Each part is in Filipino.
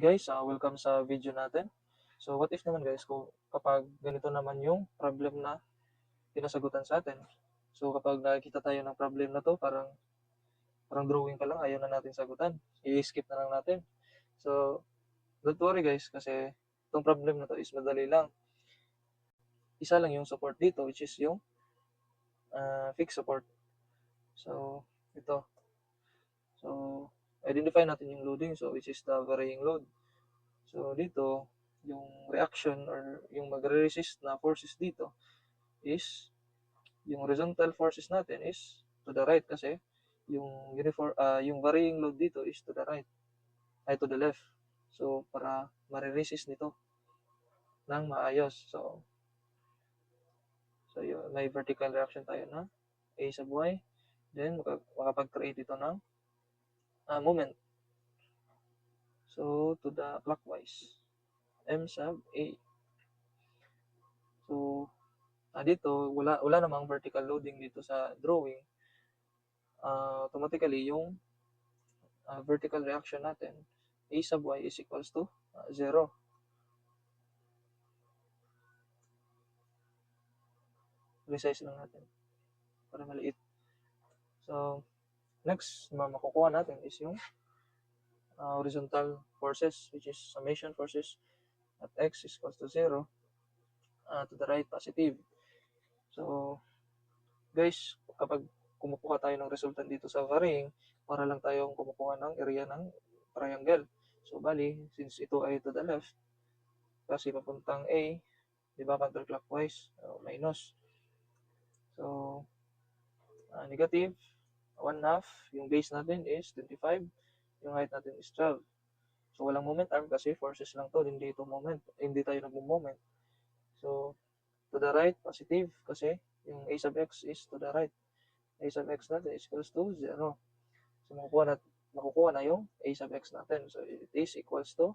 Guys, welcome sa video natin. So what if naman guys kung kapag ganito naman yung problem na pinasagutan sa atin. So kapag nakikita tayo ng problem na 'to parang drawing pa lang ayaw na natin sagutan, i-skip na lang natin. So don't worry guys kasi itong problem na 'to is madali lang. Isa lang yung support dito which is yung fixed support. So ito. So identify natin yung loading so which is the varying load. So dito yung reaction or yung magre-resist na forces dito is yung horizontal forces natin is to the right kasi yung varying load dito is to the right ay to the left. So para mare-resist nito ng maayos. So yun, may vertical reaction tayo na A sub Y, then makapag-create ito ng moment. So to the clockwise M sub A. So dito wala namang vertical loading dito sa drawing. Automatically yung vertical reaction natin A sub Y is equals to 0. Resize lang natin para maliit. So next na makukuha natin is yung horizontal forces which is summation forces at x is equals to 0 to the right positive. So guys, kapag kumukuha tayo ng resultant dito sa varying, para lang tayong kumukuha ng area ng triangle. So bali, since ito ay to the left, kasi papuntang A, di ba, counterclockwise, minus. So, negative, 1/2, yung base natin is 25, yung height natin is 12. So, walang moment arm kasi forces lang to, hindi ito moment, hindi tayo nagmo-moment. So, to the right, positive, kasi yung A sub x is to the right. A sub x natin is equals to 0. So, makukuha na yung A sub x natin. So, it is equals to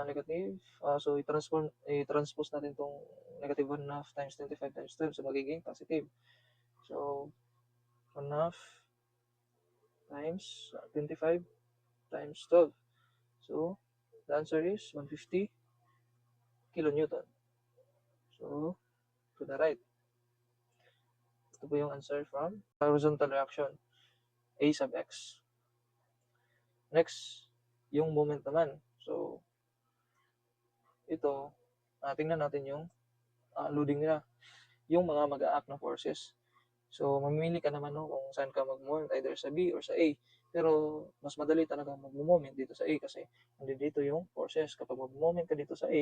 negative. So, i-transpose natin itong negative 1/2 times 25 times 12. So, magiging positive. So, 1/2 times 25 times 12. So, the answer is 150 kilonewton. So, to the right. Ito po yung answer from horizontal reaction, A sub x. Next, yung moment naman. So, ito, tingnan natin yung loading nila. Yung mga mag-a-act na forces. So, mamimili ka naman kung saan ka mag-moment, either sa B or sa A. Pero, mas madali talaga mag-moment dito sa A kasi dito yung forces. Kapag mag-moment ka dito sa A,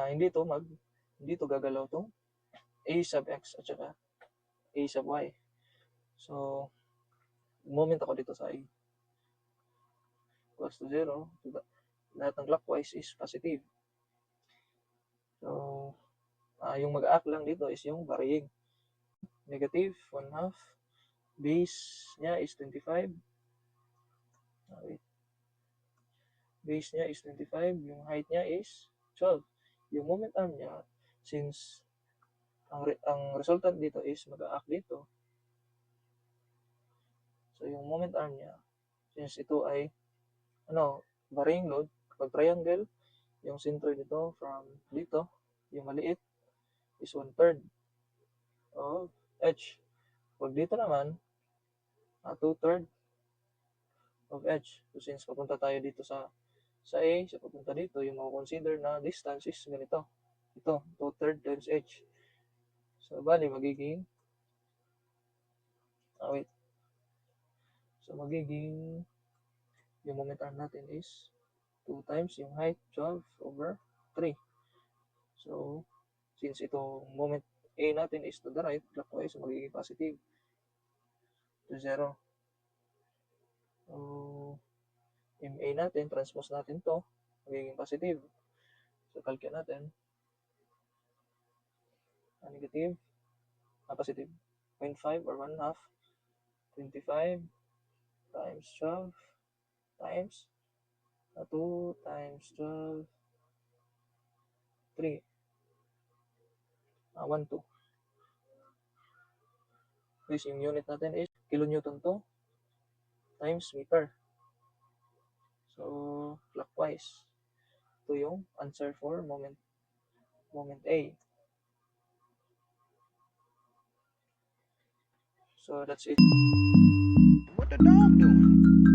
hindi to gagalaw tong A sub x at saka A sub y. So, moment ako dito sa A. Equals to 0. Lahat ng clockwise is positive. So, yung mag-act lang dito is yung varying. Negative 1/2. Base niya is 25. Base niya is 25. Yung height niya is 12. Yung moment arm niya, since ang resultant dito is mag-a-act dito. So, yung moment arm niya, since ito ay varying load, kapag triangle, yung center nito from dito, yung maliit, is 1/3 of h. Pag dito naman, 2/3 of h. So, since papunta tayo dito sa A, so papunta dito, yung mako-consider na distance is ganito. Ito, 2/3 times h. So, bali, magiging, So, magiging, yung moment arm natin is 2 times yung height, 12 over 3. So, since itong moment A natin is to the right, clockwise, so magiging positive to 0. So, yung A natin, transpose natin to, magiging positive. So, calculate natin. Negative, positive, 0.5 or 1/2, 25 times 12 times 2 times 12, 3, 1/2. Please, yung unit natin is kilonewton to times meter. So, clockwise. Ito yung answer for moment A. So, that's it. What the dog doing?